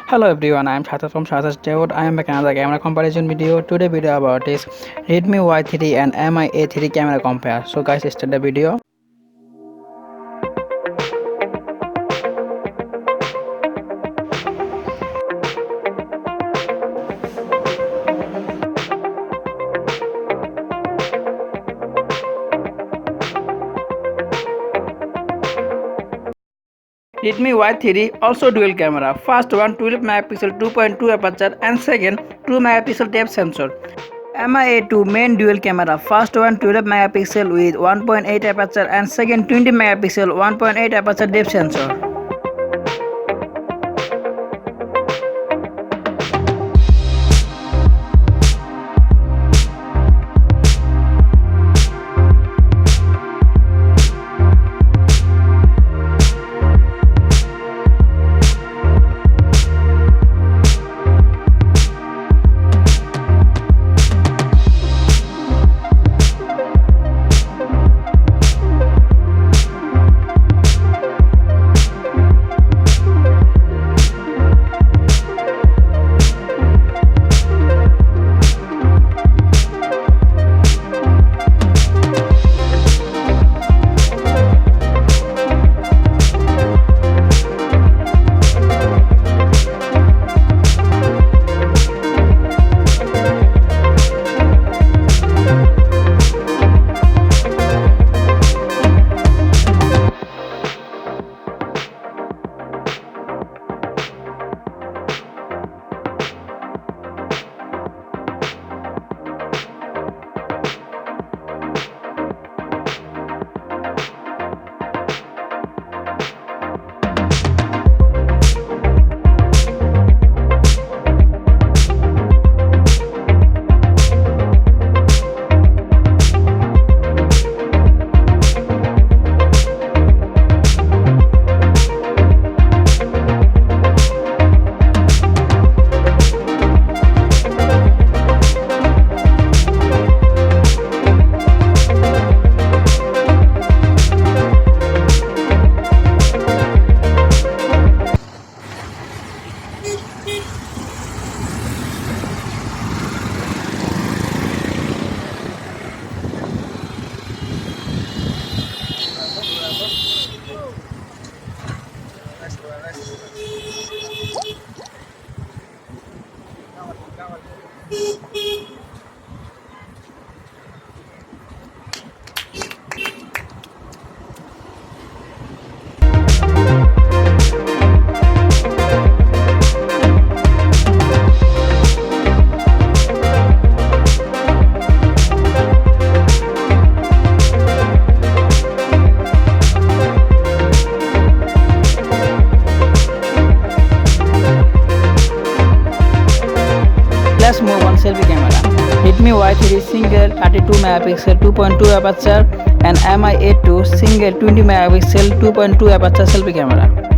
Hello everyone, I am SHADAT from SHADAT'S DAYOUT. I am back another camera comparison video. Today video about is Redmi Y3 and Mi A3 camera compare. So guys, start the video. Redmi Y3 also dual camera. First one 12 megapixel 2.2 aperture and second 2 megapixel depth sensor. Mi A2 main dual camera. First one 12 megapixel with 1.8 aperture and second 20 megapixel 1.8 aperture depth sensor. Let's move on selfie camera. Redmi Y3 single 32 megapixel 2.2 aperture and Mi A2 single 20 megapixel 2.2 aperture selfie camera.